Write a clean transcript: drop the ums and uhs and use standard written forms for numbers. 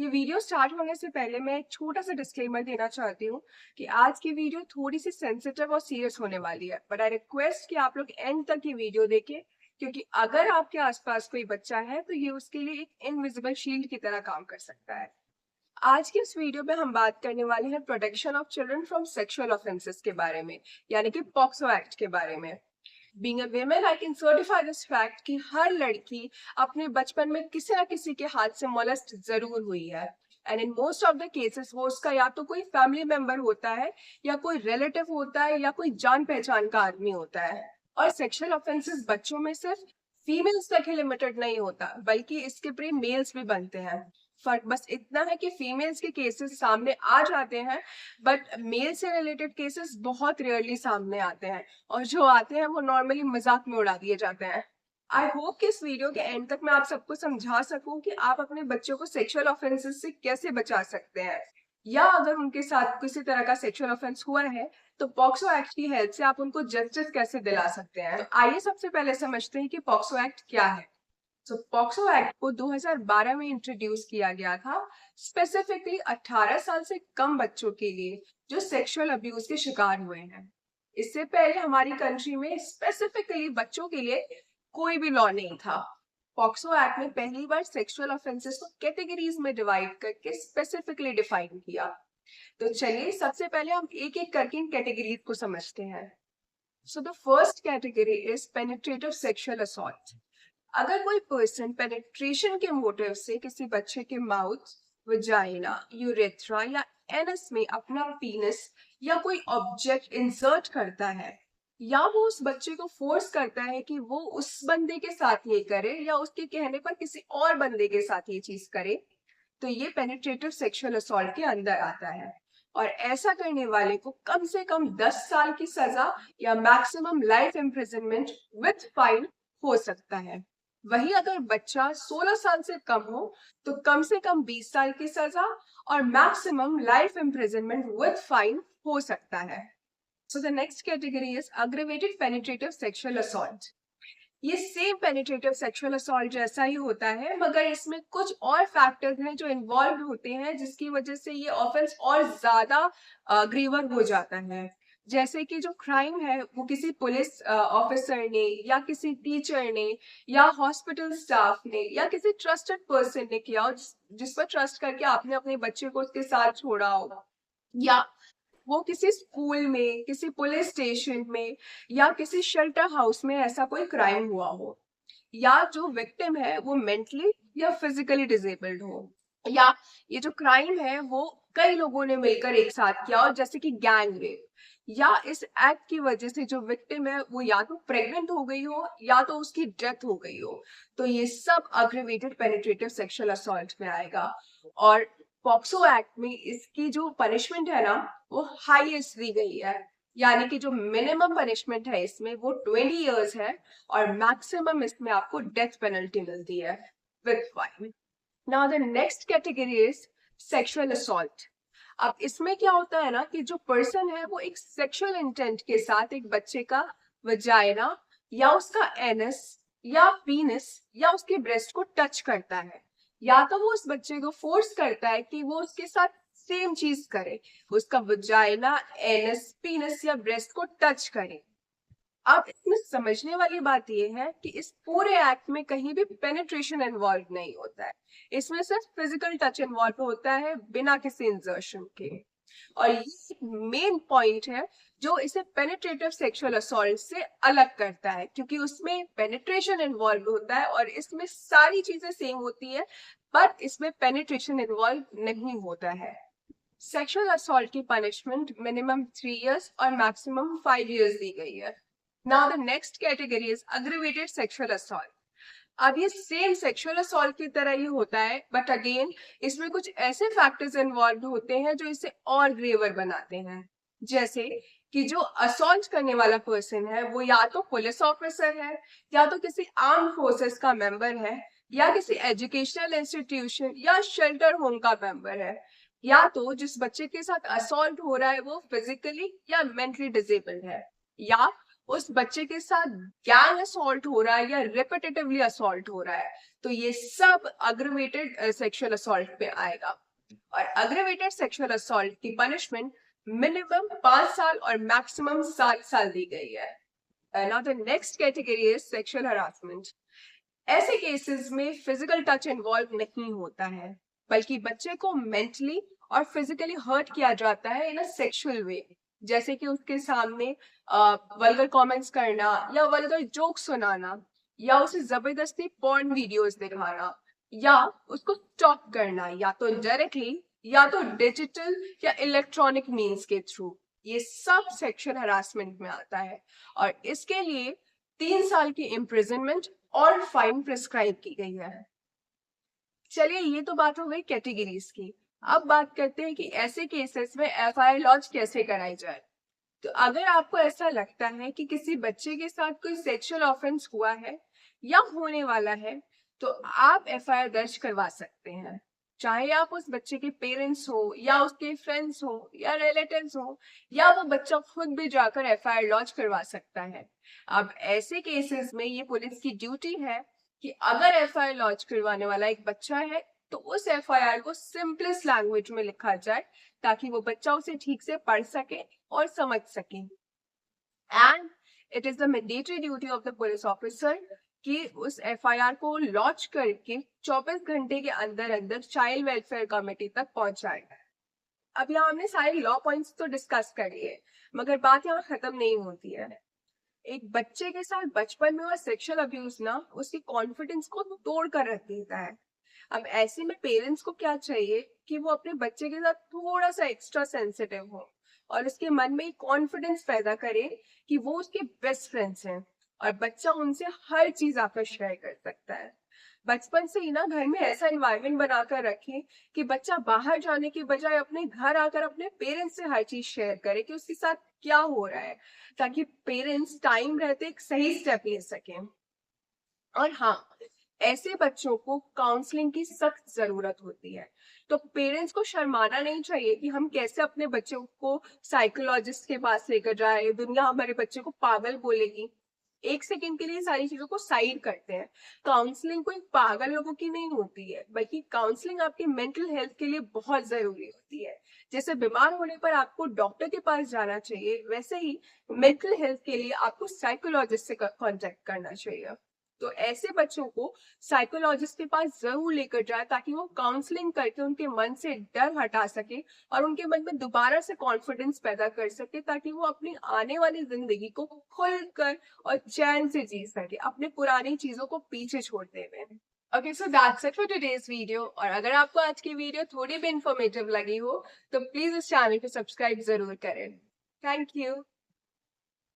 ये video start होने से पहले मैं एक छोटा सा डिस्क्लेमर देना चाहती हूँ कि आज की वीडियो थोड़ी सी सेंसिटिव और सीरियस होने वाली है, बट आई रिक्वेस्ट कि आप लोग एंड तक ये वीडियो देखें, क्योंकि अगर आपके आसपास कोई बच्चा है तो ये उसके लिए एक इनविजिबल शील्ड की तरह काम कर सकता है। आज की इस वीडियो में हम बात करने वाले हैं protection of children from sexual offences के बारे में, यानी कि पॉक्सो एक्ट के बारे में। Being a women I can certify this fact कि हर लड़की अपने बचपन में किसी ना किसी के हाथ से मोलेस्ट जरूर हुई है। And in most of the cases वो उसका या तो कोई फैमिली मेंबर होता है, या कोई रिलेटिव होता है, या कोई जान पहचान का आदमी होता है। और सेक्सुअल ऑफेंसेस बच्चों में सिर्फ फीमेल्स तक ही लिमिटेड नहीं होता, बल्कि इसके प्री मेल्स भी बनते हैं। फर्क बस इतना है कि फीमेल्स के केसेस सामने आ जाते हैं, बट मेल से रिलेटेड केसेस बहुत रेयरली सामने आते हैं, और जो आते हैं वो नॉर्मली मजाक में उड़ा दिए जाते हैं। आई होप कि इस वीडियो के एंड तक मैं आप सबको समझा सकूं कि आप अपने बच्चों को सेक्सुअल ऑफेंसेस से कैसे बचा सकते हैं, या अगर उनके साथ किसी तरह का सेक्सुअल ऑफेंस हुआ है तो पॉक्सो एक्ट की हेल्प से आप उनको जस्टिस कैसे दिला सकते हैं। तो आइए सबसे पहले समझते हैं कि पॉक्सो एक्ट क्या है। तो पॉक्सो एक्ट को 2012 में इंट्रोड्यूस किया गया था, स्पेसिफिकली 18 साल से कम बच्चों के लिए जो सेक्सुअल अब्यूज के शिकार हुए हैं। इससे पहले हमारी कंट्री में स्पेसिफिकली बच्चों के लिए कोई भी लॉ नहीं था। पॉक्सो एक्ट में पहली बार सेक्सुअल ऑफेंसेस को कैटेगरीज में डिवाइड करके स्पेसिफिकली डिफाइन किया। तो चलिए सबसे पहले हम एक एक करके इन कैटेगरीज को समझते हैं। So the first category is penetrative sexual assault. अगर कोई पर्सन पेनिट्रेशन के मोटिव से किसी बच्चे के माउथ, वजाइना, यूरेथ्रा या एनस में अपना पीनस या कोई ऑब्जेक्ट इंसर्ट करता है, या वो उस बच्चे को फोर्स करता है कि वो उस बंदे के साथ ये करे, या उसके कहने पर किसी और बंदे के साथ ये चीज करे, तो ये पेनिट्रेटिव सेक्सुअल असॉल्ट के अंदर आता है। और ऐसा करने वाले को कम से कम 10 साल की सजा या maximum life imprisonment with fine हो सकता है। वही अगर बच्चा 16 साल से कम हो तो कम से कम 20 साल की सजा और maximum life imprisonment with fine हो सकता है। So the next category is अग्रेवेटेड penetrative sexual assault. ये सेम पेनिट्रेटिव सेक्सुअल असॉल्ट जैसा ही होता है, मगर इसमें कुछ और फैक्टर्स हैं जो इन्वॉल्व होते हैं, जिसकी वजह से ये ऑफेंस और ज्यादा ग्रीवर हो जाता है। जैसे कि जो क्राइम है वो किसी पुलिस ऑफिसर ने, या किसी टीचर ने, या हॉस्पिटल स्टाफ ने, या किसी ट्रस्टेड पर्सन ने किया हो, जिस पर ट्रस्ट करके आपने अपने बच्चे को उसके साथ छोड़ा हो, या वो किसी स्कूल में, किसी पुलिस स्टेशन में, या किसी शेल्टर हाउस में ऐसा कोई क्राइम हुआ हो, या जो विक्टिम है वो मेंटली या फिजिकली डिसेबल्ड हो, या ये जो क्राइम है वो कई लोगों ने मिलकर एक साथ किया हो, जैसे कि गैंग रेप, या इस एक्ट की वजह से जो विक्टिम है वो या तो प्रेग्नेंट हो गई हो या तो उसकी डेथ हो गई हो, तो ये सब अग्रेवेटेड पेनिट्रेटिव सेक्सुअल असॉल्ट में आएगा। और पॉक्सो एक्ट में इसकी जो पनिशमेंट है ना, वो हाईएस्ट दी गई है, यानी कि जो मिनिमम पनिशमेंट है इसमें वो 20 इयर्स है, और मैक्सिमम इसमें आपको डेथ पेनल्टी मिलती है with fine. Now the next category is sexual assault. अब इसमें क्या होता है ना कि जो पर्सन है वो एक सेक्सुअल इंटेंट के साथ एक बच्चे का वजाइना, या उसका एनस, या पीनस, या उसके ब्रेस्ट को टच करता है, या तो वो उस बच्चे को फोर्स करता है कि वो उसके साथ सेम चीज करे, उसका वजाइना, एनस, पीनस या ब्रेस्ट को टच करे। अब इसमें समझने वाली बात यह है कि इस पूरे एक्ट में कहीं भी पेनिट्रेशन इन्वॉल्व नहीं होता है, इसमें सिर्फ फिजिकल टच इन्वॉल्व होता है बिना किसी इंजर्शन के। और ये मेन पॉइंट है जो इसे पेनिट्रेटिव सेक्सुअल असॉल्ट से अलग करता है, क्योंकि उसमें पेनिट्रेशन इन्वॉल्व होता है और इसमें सारी चीजें सेम होती है, बट इसमें पेनिट्रेशन इन्वॉल्व नहीं होता है। सेक्सुअल असॉल्ट की पनिशमेंट मिनिमम 3 इयर्स और मैक्सिमम 5 इयर्स दी गई है। Now the next category is अग्रेवेटेड sexual assault. अब ये सेम सेक्सुअल असॉल्ट की तरह ही होता है, बट अगेन इसमें कुछ ऐसे फैक्टर्स इन्वॉल्व होते हैं जो इसे और ग्रेवर बनाते हैं। जैसे कि जो असॉल्ट करने वाला पर्सन है वो या तो पुलिस ऑफिसर है, या तो किसी आर्म फोर्सेस का मेंबर है, या किसी एजुकेशनल इंस्टीट्यूशन या शेल्टर होम का मेंबर है, या तो जिस बच्चे के साथ असॉल्ट हो रहा है वो फिजिकली या मेंटली डिसेबल्ड है, या उस बच्चे के साथ गैंग असॉल्ट हो रहा है या रिपीटेटिवली असॉल्ट हो रहा है। तो ये सब अग्रवेटेड सेक्सुअल असॉल्ट पे आएगा। और अग्रवेटेड सेक्सुअल असॉल्ट की पनिशमेंट मिनिमम 5 साल और मैक्सिमम 7 साल दी गई है। Now the next category is sexual harassment. ऐसे केसेस में फिजिकल टच इन्वॉल्व नहीं होता है, बल्कि बच्चे को मेंटली और फिजिकली हर्ट किया जाता है इन अ सेक्सुअल वे, जैसे कि उसके सामने वल्गर कमेंट्स करना या वल्गर जोक सुनाना या उसे जबरदस्ती पॉर्न वीडियोस दिखाना या उसको स्टॉक करना, या तो डायरेक्टली या तो डिजिटल या इलेक्ट्रॉनिक मीन्स के थ्रू। ये सब सेक्सुअल हरासमेंट में आता है और इसके लिए 3 साल की इम्प्रिजनमेंट और फाइन प्रिस्क्राइब की गई है। चलिए, ये तो बात हो गई कैटेगरीज की। अब बात करते हैं कि ऐसे केसेस में एफआईआर लॉन्च कैसे कराई जाए। तो अगर आपको ऐसा लगता है कि किसी बच्चे के साथ कोई सेक्सुअल ऑफेंस हुआ है या होने वाला है, तो आप एफआईआर दर्ज करवा सकते हैं। चाहे आप उस बच्चे के पेरेंट्स हो या उसके फ्रेंड्स हो या रिलेटिव्स हो, या वो बच्चा खुद भी जाकर एफआईआर लॉन्च करवा सकता है। अब ऐसे केसेस में ये पुलिस की ड्यूटी है कि अगर एफआईआर लॉन्च करवाने वाला एक बच्चा है, तो उस एफआईआर को सिंपलेस्ट लैंग्वेज में लिखा जाए ताकि वो बच्चा उसे ठीक से पढ़ सके और समझ सके। And it is the mandatory duty of the police officer कि उस एफआईआर को लॉन्च करके 24 घंटे के अंदर अंदर चाइल्ड वेलफेयर कमेटी तक पहुंचाए। अब यहाँ हमने सारे लॉ पॉइंट्स तो डिस्कस कर लिए, मगर बात यहाँ खत्म नहीं होती है। एक बच्चे के साथ बचपन में हुआ सेक्सुअल अब्यूज ना उसकी कॉन्फिडेंस को तोड़ कर रख देता है। अब ऐसे में पेरेंट्स को क्या चाहिए कि वो अपने बच्चे के साथ थोड़ा सा एक्स्ट्रा सेंसिटिव हो और उसके मन में कॉन्फिडेंस पैदा करे कि वो उसके बेस्ट फ्रेंड्स हैं और बच्चा उनसे हर चीज आकर शेयर कर सकता है। बचपन से ही ना घर में ऐसा एनवायरनमेंट बनाकर रखें कि बच्चा बाहर जाने के बजाय अपने घर आकर अपने पेरेंट्स से हर चीज शेयर करे कि उसके साथ क्या हो रहा है, ताकि पेरेंट्स टाइम रहते एक सही स्टेप ले सकें। और हाँ, ऐसे बच्चों को काउंसलिंग की सख्त जरूरत होती है। तो पेरेंट्स को शर्माना नहीं चाहिए कि हम कैसे अपने बच्चों को साइकोलॉजिस्ट के पास लेकर जाए, दुनिया हमारे बच्चे को पागल बोलेगी। एक सेकंड के लिए सारी चीजों को साइड करते हैं। काउंसलिंग कोई पागल लोगों की नहीं होती है, बल्कि काउंसलिंग आपके मेंटल हेल्थ के लिए बहुत जरूरी होती है। जैसे बीमार होने पर आपको डॉक्टर के पास जाना चाहिए, वैसे ही मेंटल हेल्थ के लिए आपको साइकोलॉजिस्ट से कांटेक्ट करना चाहिए। तो ऐसे बच्चों को साइकोलॉजिस्ट के पास जरूर लेकर जाए ताकि वो काउंसलिंग करके उनके मन से डर हटा सके और उनके मन में दोबारा से कॉन्फिडेंस पैदा कर सके, ताकि वो अपनी आने वाली जिंदगी को खुलकर और चैन से जी सके, अपने पुरानी चीजों को पीछे छोड़ते हुए। Okay, so that's it for today's video. और अगर आपको आज की वीडियो थोड़ी भी इंफॉर्मेटिव लगी हो तो प्लीज इस चैनल को सब्सक्राइब जरूर करें। Thank you.